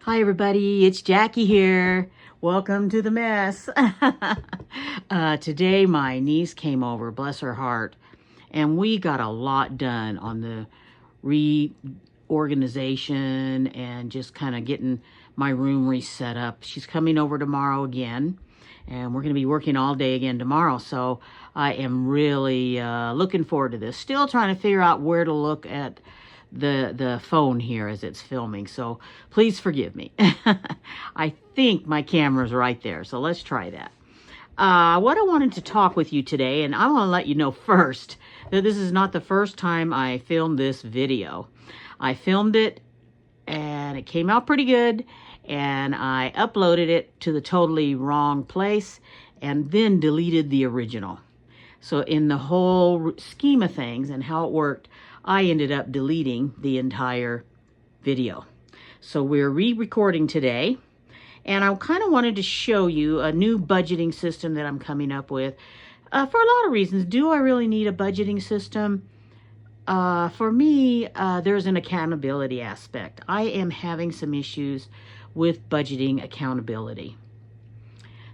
Hi everybody, it's Jackie here. Welcome to the mess. Today my niece came over, bless her heart, and we got a lot done on the reorganization and just kind of getting my room reset up. She's coming over tomorrow again, and we're going to be working all day again tomorrow, so I am really looking forward to this. Still trying to figure out where to look at the phone here as it's filming, so please forgive me. I think my camera's right there, so let's try that. What I wanted to talk with you today, and I want to let you know first that this is not the first time I filmed this video. I filmed it and it came out pretty good, and I uploaded it to the totally wrong place and then deleted the original. So in the whole scheme of things and how it worked, I ended up deleting the entire video. So we're re-recording today, and I kind of wanted to show you a new budgeting system that I'm coming up with for a lot of reasons. Do I really need a budgeting system? For me, there's an accountability aspect. I am having some issues with budgeting accountability.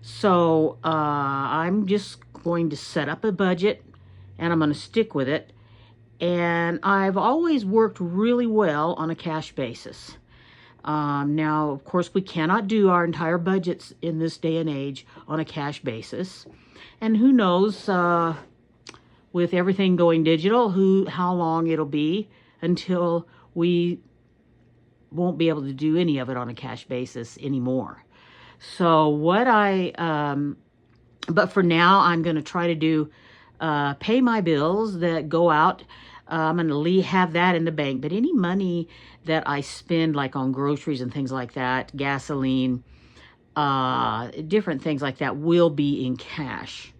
So I'm just going to set up a budget, and I'm going to stick with it. And I've always worked really well on a cash basis. Now, of course, we cannot do our entire budgets in this day and age on a cash basis. And who knows, with everything going digital, how long it'll be until we won't be able to do any of it on a cash basis anymore. So but for now, I'm going to try to do pay my bills that go out. I'm going to have that in the bank. But any money that I spend, like on groceries and things like that, gasoline, different things like that, will be in cash.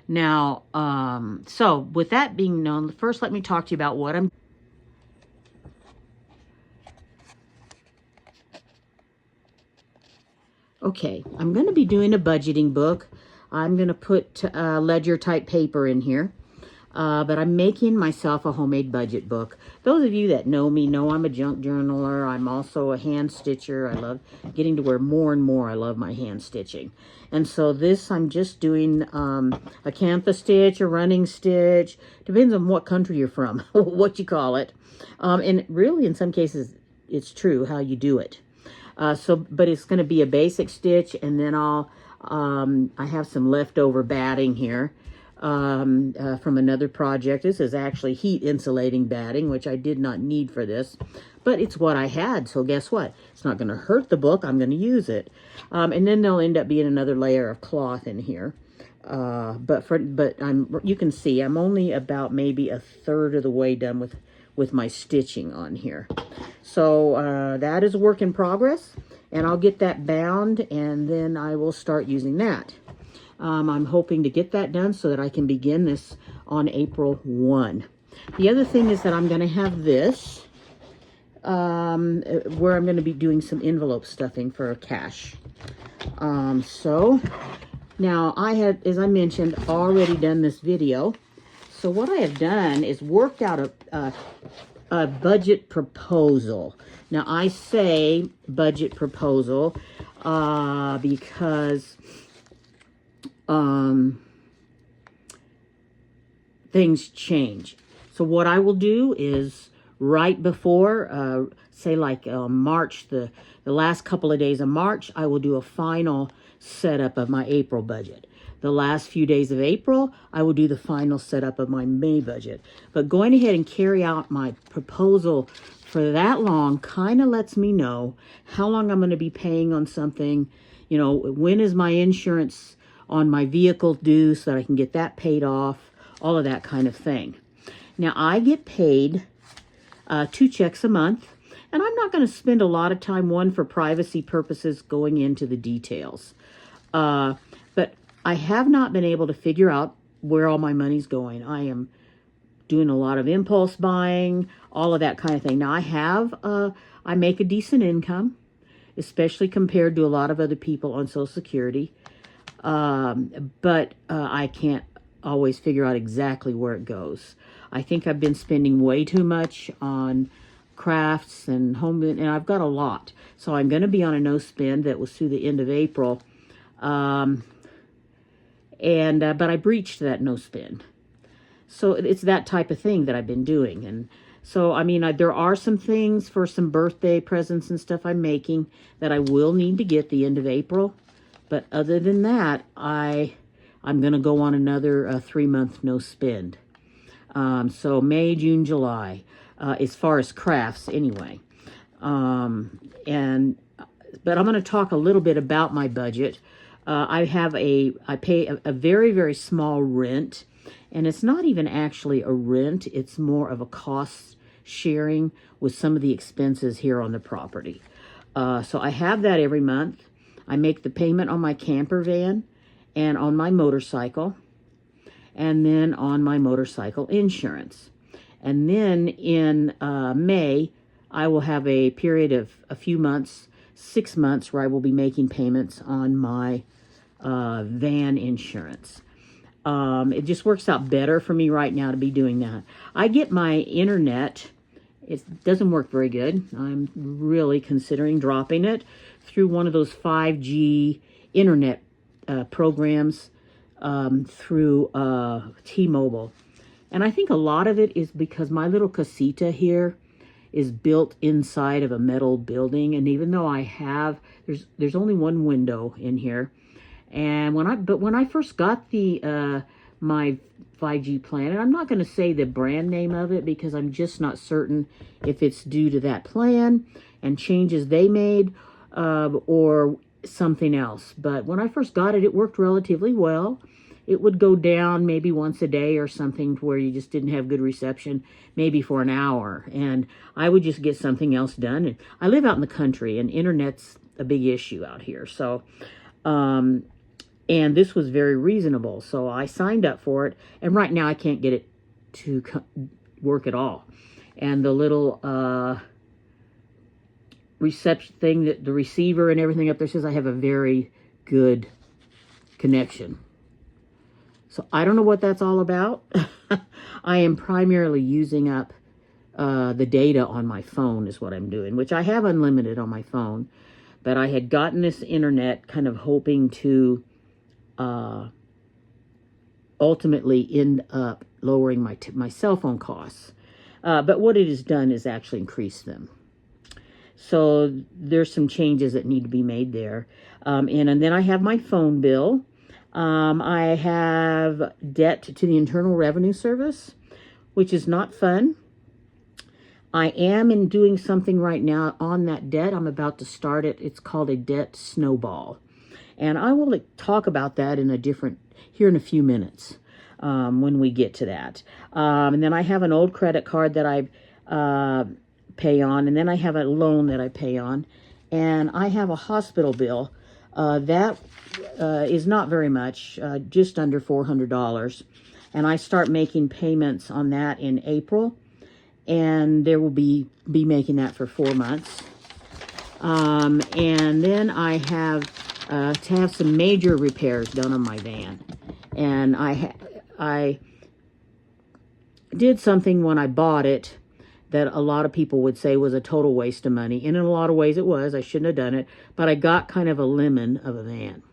Now, so with that being known, first let me talk to you about what I'm... Okay, I'm going to be doing a budgeting book. I'm going to put ledger type paper in here. But I'm making myself a homemade budget book. Those of you that know me know I'm a junk journaler. I'm also a hand stitcher. I love getting to where more and more I love my hand stitching. And so this, I'm just doing a canvas stitch, a running stitch. Depends on what country you're from, what you call it. And really, in some cases, it's true how you do it. But it's going to be a basic stitch, and then I have some leftover batting here. From another project. This is actually heat insulating batting, which I did not need for this, but it's what I had. So guess what? It's not going to hurt the book. I'm going to use it. And then there'll end up being another layer of cloth in here. You can see I'm only about maybe a third of the way done with my stitching on here. So that is a work in progress, and I'll get that bound, and then I will start using that. I'm hoping to get that done so that I can begin this on April 1. The other thing is that I'm going to have this, where I'm going to be doing some envelope stuffing for cash. So now I had, as I mentioned, already done this video. So what I have done is worked out a budget proposal. Now I say budget proposal because things change. So what I will do is right before, say like March, the last couple of days of March, I will do a final setup of my April budget. The last few days of April, I will do the final setup of my May budget. But going ahead and carry out my proposal for that long kind of lets me know how long I'm going to be paying on something. You know, when is my insurance on my vehicle due so that I can get that paid off, all of that kind of thing. Now, I get paid 2 checks a month, and I'm not going to spend a lot of time, one, for privacy purposes, going into the details. But I have not been able to figure out where all my money's going. I am doing a lot of impulse buying, all of that kind of thing. Now, I make a decent income, especially compared to a lot of other people on Social Security. But I can't always figure out exactly where it goes. I think I've been spending way too much on crafts and home, and I've got a lot. So I'm going to be on a no spend that was through the end of April. But I breached that no spend. So it's that type of thing that I've been doing. And so, I mean, there are some things for some birthday presents and stuff I'm making that I will need to get the end of April. But other than that, I'm going to go on another 3-month no spend. So May, June, July, as far as crafts anyway. But I'm going to talk a little bit about my budget. I pay a very, very small rent, and it's not even actually a rent. It's more of a cost sharing with some of the expenses here on the property. So I have that every month. I make the payment on my camper van and on my motorcycle, and then on my motorcycle insurance. And then in May, I will have a period of a few months, 6 months, where I will be making payments on my van insurance. It just works out better for me right now to be doing that. I get my internet. It doesn't work very good. I'm really considering dropping it through one of those 5G internet programs through T-Mobile. And I think a lot of it is because my little casita here is built inside of a metal building. And even though there's only one window in here. And when I first got my 5G plan, and I'm not going to say the brand name of it because I'm just not certain if it's due to that plan and changes they made or something else. But when I first got it, it worked relatively well. It would go down maybe once a day or something to where you just didn't have good reception, maybe for an hour. And I would just get something else done. And I live out in the country, and internet's a big issue out here. So, and this was very reasonable. So I signed up for it. And right now I can't get it to work at all. And the little reception thing, that the receiver and everything up there says I have a very good connection. So I don't know what that's all about. I am primarily using up the data on my phone is what I'm doing, which I have unlimited on my phone. But I had gotten this internet kind of hoping to ultimately end up lowering my cell phone costs. But what it has done is actually increase them. So there's some changes that need to be made there. And then I have my phone bill. I have debt to the Internal Revenue Service, which is not fun. I am doing something right now on that debt. I'm about to start it. It's called a debt snowball. And I will talk about that here in a few minutes when we get to that. And then I have an old credit card that I pay on. And then I have a loan that I pay on. And I have a hospital bill. That is not very much, just under $400. And I start making payments on that in April. And there will be making that for 4 months. And then I have to have some major repairs done on my van. And I did something when I bought it that a lot of people would say was a total waste of money. And in a lot of ways it was. I shouldn't have done it. But I got kind of a lemon of a van.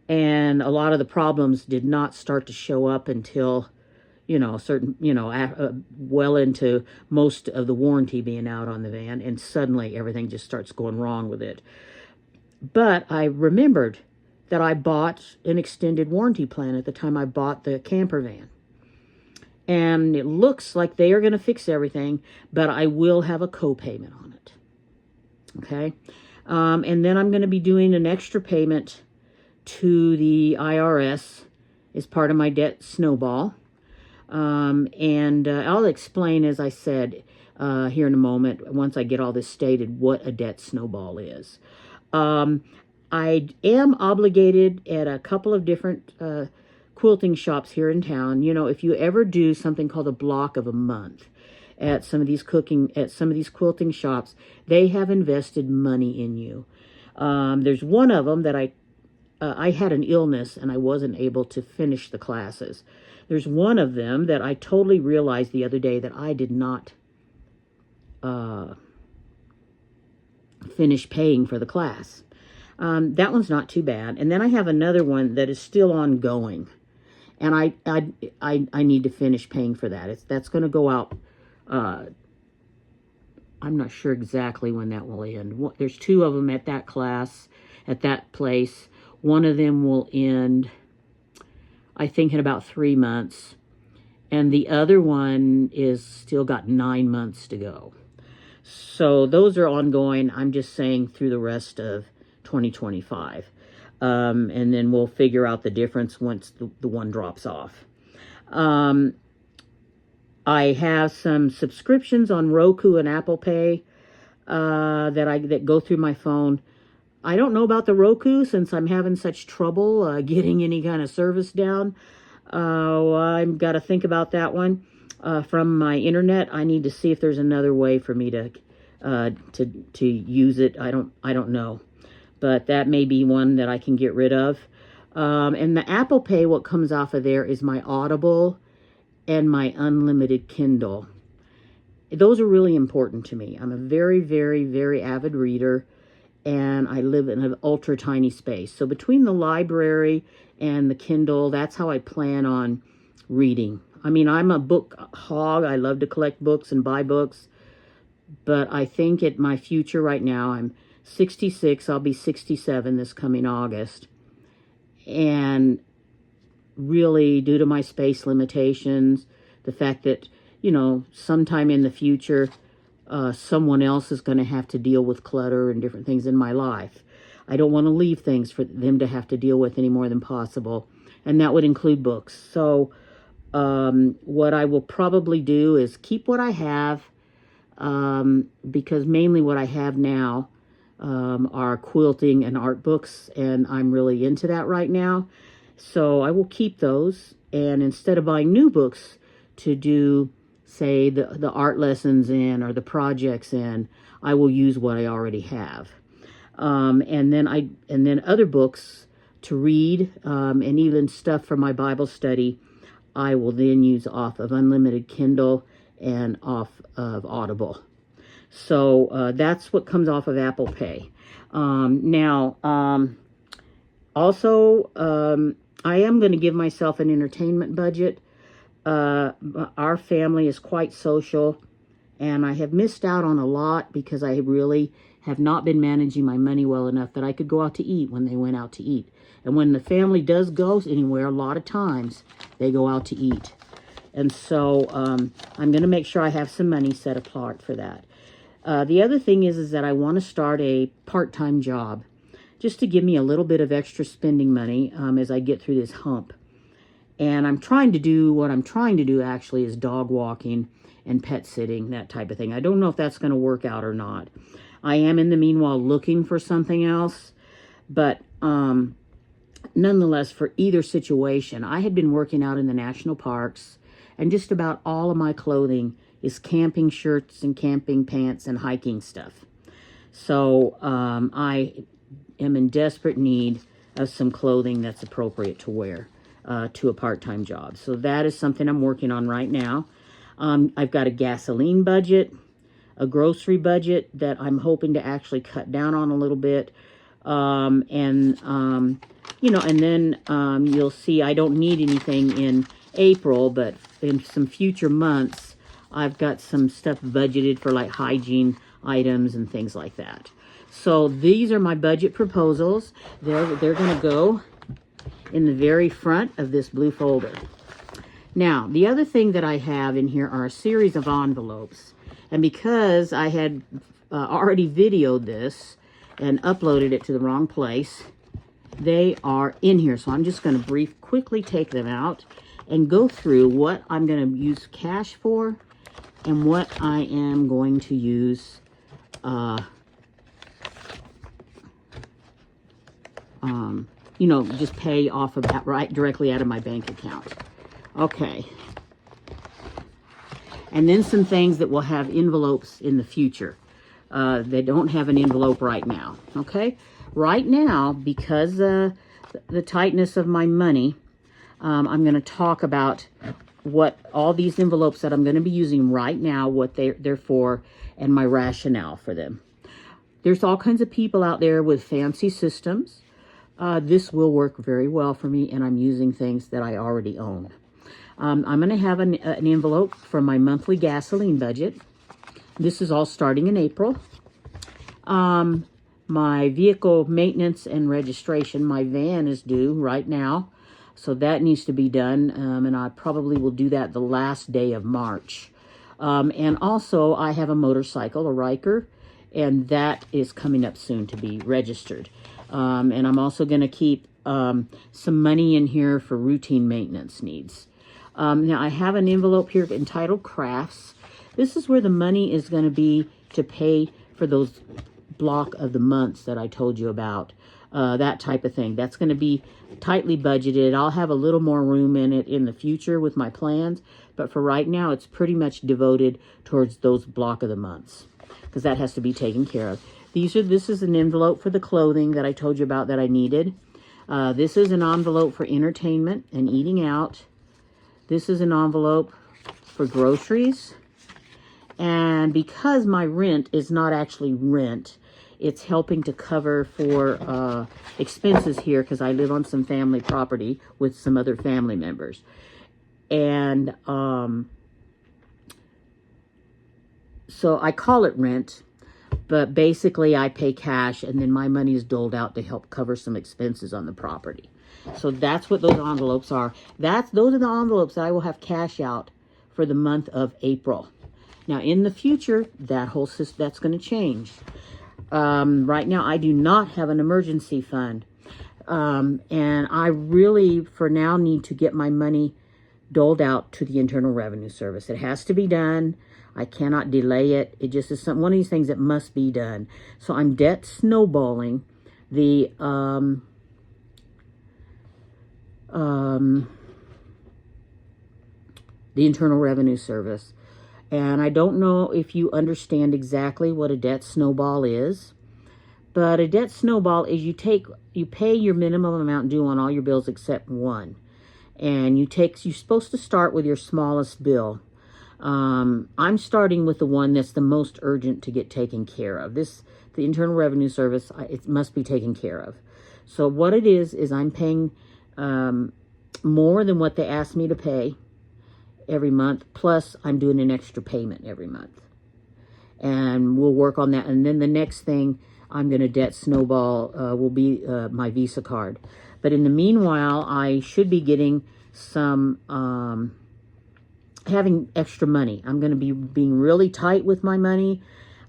And a lot of the problems did not start to show up until, well into most of the warranty being out on the van. And suddenly everything just starts going wrong with it. But I remembered that I bought an extended warranty plan at the time I bought the camper van. And it looks like they are going to fix everything, but I will have a co-payment on it. Okay? And then I'm going to be doing an extra payment to the IRS as part of my debt snowball. And I'll explain, as I said, here in a moment, once I get all this stated, what a debt snowball is. I am obligated at a couple of different quilting shops here in town. If you ever do something called a block of a month at some of these quilting shops, they have invested money in you. There's one of them that I had an illness and I wasn't able to finish the classes. There's one of them that I totally realized the other day that I did not finish paying for the class. That one's not too bad. And then I have another one that is still ongoing, and I need to finish paying for that. That's going to go out. I'm not sure exactly when that will end. There's two of them at that class, at that place. One of them will end, I think, in about 3 months. And the other one is still got 9 months to go. So those are ongoing. I'm just saying through the rest of 2025. And then we'll figure out the difference once the one drops off. I have some subscriptions on Roku and Apple Pay that go through my phone. I don't know about the Roku since I'm having such trouble getting any kind of service down. I've got to think about that one. From my internet, I need to see if there's another way for me to use it. I don't know, but that may be one that I can get rid of. And the Apple Pay, what comes off of there is my Audible and my unlimited Kindle. Those are really important to me. I'm a very, very, very avid reader, and I live in an ultra tiny space. So between the library and the Kindle, that's how I plan on reading. I mean, I'm a book hog. I love to collect books and buy books, but I think at my future right now, I'm 66. I'll be 67 this coming August. And really, due to my space limitations, the fact that, you know, sometime in the future, someone else is going to have to deal with clutter and different things in my life. I don't want to leave things for them to have to deal with any more than possible. And that would include books. So what I will probably do is keep what I have, because mainly what I have now are quilting and art books, and I'm really into that right now. So I will keep those, and instead of buying new books to do, say, the art lessons in or the projects in, I will use what I already have. And then other books to read, and even stuff for my Bible study, I will then use off of Unlimited Kindle and off of Audible. So that's what comes off of Apple Pay. Also, I am going to give myself an entertainment budget. Our family is quite social, and I have missed out on a lot because I really have not been managing my money well enough that I could go out to eat when they went out to eat. And when the family does go anywhere, a lot of times they go out to eat. And so I'm going to make sure I have some money set apart for that. The other thing is that I want to start a part-time job just to give me a little bit of extra spending money as I get through this hump. And what I'm trying to do actually is dog walking and pet sitting, that type of thing. I don't know if that's going to work out or not. I am in the meanwhile looking for something else, but nonetheless, for either situation, I had been working out in the national parks, and just about all of my clothing is camping shirts and camping pants and hiking stuff. So I am in desperate need of some clothing that's appropriate to wear to a part-time job. So that is something I'm working on right now. I've got a gasoline budget, a grocery budget that I'm hoping to actually cut down on a little bit. And then you'll see I don't need anything in April, but in some future months, I've got some stuff budgeted for like hygiene items and things like that. So these are my budget proposals. They're going to go in the very front of this blue folder. Now, the other thing that I have in here are a series of envelopes. And because I had already videoed this and uploaded it to the wrong place, they are in here. So I'm just going to quickly take them out and go through what I'm going to use cash for and what I am going to use just pay off of that right directly out of my bank account. Okay. And then some things that will have envelopes in the future. They don't have an envelope right now. Okay. Right now, because the tightness of my money, I'm going to talk about what all these envelopes that I'm going to be using right now, what they're for, and my rationale for them. There's all kinds of people out there with fancy systems. This will work very well for me, and I'm using things that I already own. I'm going to have an envelope for my monthly gasoline budget. This is all starting in April. My vehicle maintenance and registration, my van is due right now, so that needs to be done, and I probably will do that the last day of March. And also, I have a motorcycle, a Ryker, and that is coming up soon to be registered. And I'm also going to keep some money in here for routine maintenance needs. Now, I have an envelope here entitled Crafts. This is where the money is going to be to pay for those block of the months that I told you about, that type of thing. That's going to be tightly budgeted. I'll have a little more room in it in the future with my plans, but for right now, it's pretty much devoted towards those block of the months, because that has to be taken care of. This is an envelope for the clothing that I told you about that I needed. This is an envelope for entertainment and eating out. This is an envelope for groceries. And because my rent is not actually rent, it's helping to cover for expenses here, because I live on some family property with some other family members. And so I call it rent, but basically I pay cash, and then my money is doled out to help cover some expenses on the property. So that's what those envelopes are. Those are the envelopes that I will have cash out for the month of April. Now, in the future, that whole system, that's going to change. Right now, I do not have an emergency fund. And I really, for now, need to get my money doled out to the Internal Revenue Service. It has to be done. I cannot delay it. It just is one of these things that must be done. So I'm debt snowballing the Internal Revenue Service. And I don't know if you understand exactly what a debt snowball is, but a debt snowball is you pay your minimum amount due on all your bills except one. And you're supposed to start with your smallest bill. I'm starting with the one that's the most urgent to get taken care of. The Internal Revenue Service, it must be taken care of. So what it is I'm paying more than what they asked me to pay every month, plus I'm doing an extra payment every month. And we'll work on that. And then the next thing I'm going to debt snowball will be my Visa card. But in the meanwhile, I should be getting some, having extra money. I'm going to be being really tight with my money.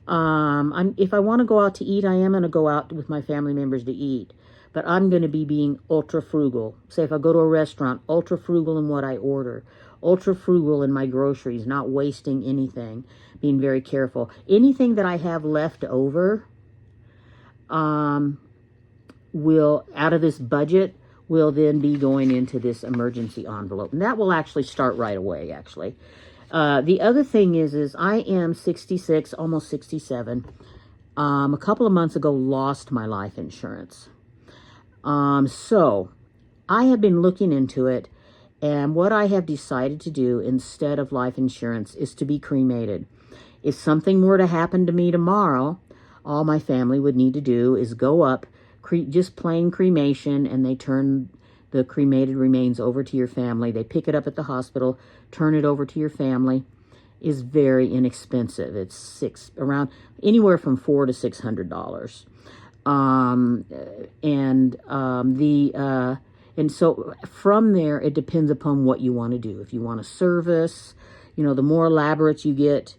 If I want to go out to eat, I am going to go out with my family members to eat. But I'm going to be being ultra frugal. Say if I go to a restaurant, ultra frugal in what I order. Ultra frugal in my groceries, not wasting anything, being very careful. Anything that I have left over will, out of this budget, will then be going into this emergency envelope. And that will actually start right away, actually. The other thing is I am 66, almost 67. A couple of months ago, lost my life insurance. So I have been looking into it. And what I have decided to do instead of life insurance is to be cremated. If something were to happen to me tomorrow, all my family would need to do is go up, just plain cremation, and they turn the cremated remains over to your family. They pick it up at the hospital, turn it over to your family. Is very inexpensive. It's around anywhere from $400 to $600. And so from there, it depends upon what you want to do. If you want a service, the more elaborate you get,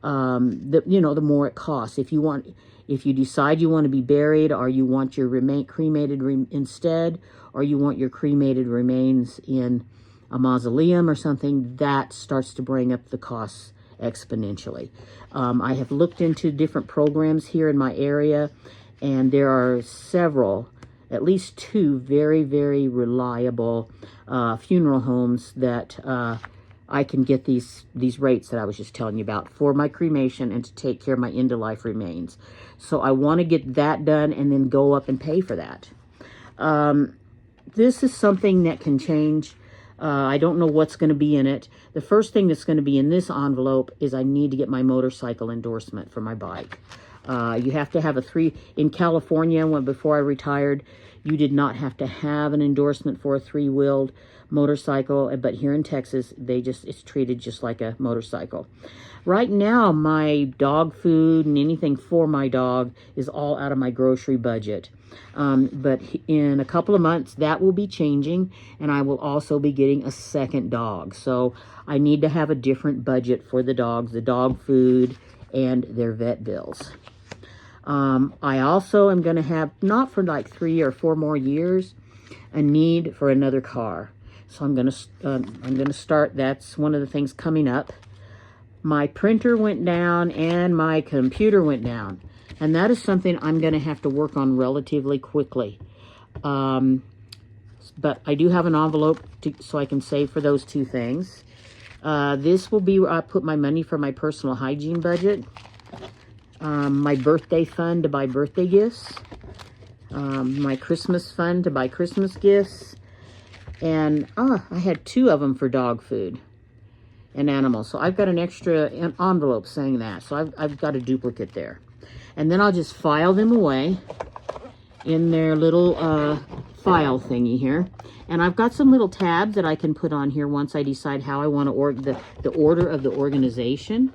the more it costs. If you decide you want to be buried, or you want your cremated instead, or you want your cremated remains in a mausoleum or something, that starts to bring up the costs exponentially. I have looked into different programs here in my area, and there are several, at least two very, very reliable funeral homes that I can get these rates that I was just telling you about for my cremation and to take care of my end-of-life remains. So I want to get that done and then go up and pay for that. This is something that can change I don't know what's going to be in it. The first thing that's going to be in this envelope is I need to get my motorcycle endorsement for my bike. You have to have in California, before I retired, you did not have to have an endorsement for a 3-wheeled motorcycle, but here in Texas, it's treated just like a motorcycle. Right now, my dog food and anything for my dog is all out of my grocery budget. But in a couple of months, that will be changing, and I will also be getting a second dog. So I need to have a different budget for the dogs, the dog food, and their vet bills. I also am going to have, not for like 3 or 4 more years, a need for another car. So I'm going to start. That's one of the things coming up. My printer went down and my computer went down. And that is something I'm going to have to work on relatively quickly. But I do have an envelope so I can save for those 2 things. This will be where I put my money for my personal hygiene budget. My birthday fund to buy birthday gifts. My Christmas fund to buy Christmas gifts. And I had 2 of them for dog food and animals. So I've got an extra envelope saying that. So I've got a duplicate there. And then I'll just file them away in their little file thingy here. And I've got some little tabs that I can put on here once I decide how I want to the order of the organization.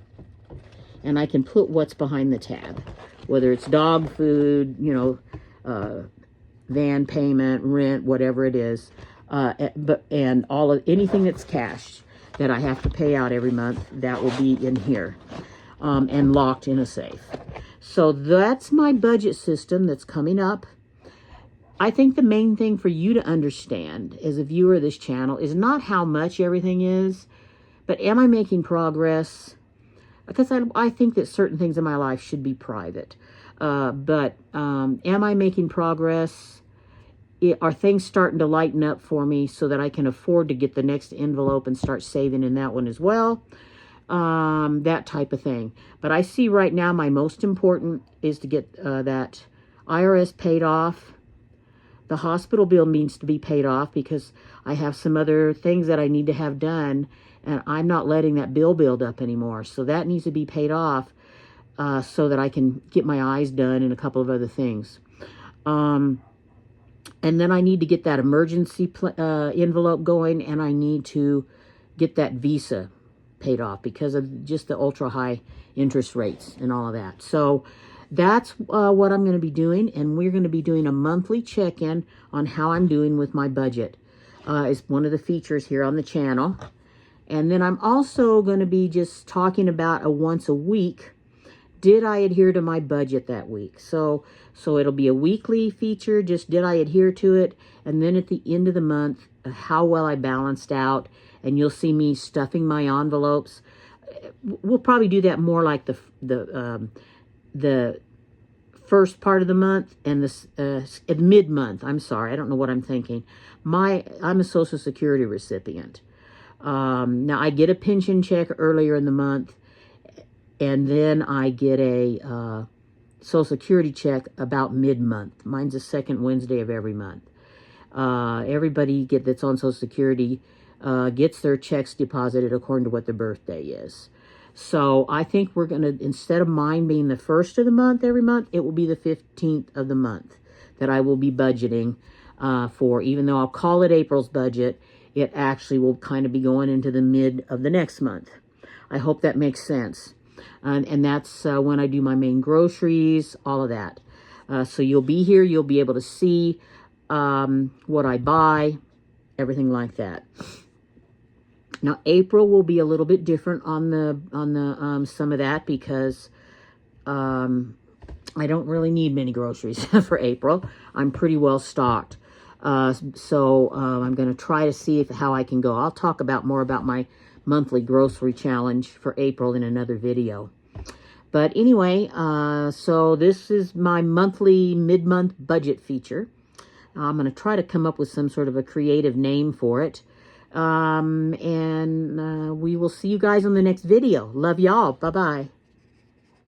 And I can put what's behind the tab, whether it's dog food, van payment, rent, whatever it is, and anything that's cash that I have to pay out every month, that will be in here and locked in a safe. So that's my budget system that's coming up. I think the main thing for you to understand as a viewer of this channel is not how much everything is, but am I making progress? Because I think that certain things in my life should be private. But am I making progress? Are things starting to lighten up for me so that I can afford to get the next envelope and start saving in that one as well? That type of thing. But I see right now my most important is to get that IRS paid off. The hospital bill needs to be paid off because I have some other things that I need to have done, and I'm not letting that bill build up anymore. So that needs to be paid off so that I can get my eyes done and a couple of other things. And then I need to get that emergency envelope going, and I need to get that Visa paid off because of just the ultra high interest rates and all of that. So that's what I'm going to be doing, and we're going to be doing a monthly check-in on how I'm doing with my budget. Is one of the features here on the channel. And then I'm also going to be just talking about a once a week. Did I adhere to my budget that week? So it'll be a weekly feature, just did I adhere to it? And then at the end of the month, how well I balanced out. And you'll see me stuffing my envelopes. We'll probably do that more like the first part of the month and the mid-month. I'm sorry, I don't know what I'm thinking. I'm a Social Security recipient. Now I get a pension check earlier in the month, and then I get a Social Security check about mid-month. Mine's the second Wednesday of every month. Everybody that's on Social Security gets their checks deposited according to what their birthday is. So I think we're going to, instead of mine being the first of the month every month, it will be the 15th of the month that I will be budgeting for. Even though I'll call it April's budget, it actually will kind of be going into the mid of the next month. I hope that makes sense. And that's when I do my main groceries, all of that. So you'll be here, you'll be able to see what I buy, everything like that. Now April will be a little bit different on the some of that because I don't really need many groceries for April. I'm pretty well stocked. So I'm going to try to see how I can go. I'll talk more about my monthly grocery challenge for April in another video. But anyway, so this is my monthly mid-month budget feature. I'm going to try to come up with some sort of a creative name for it. And we will see you guys on the next video. Love y'all. Bye-bye.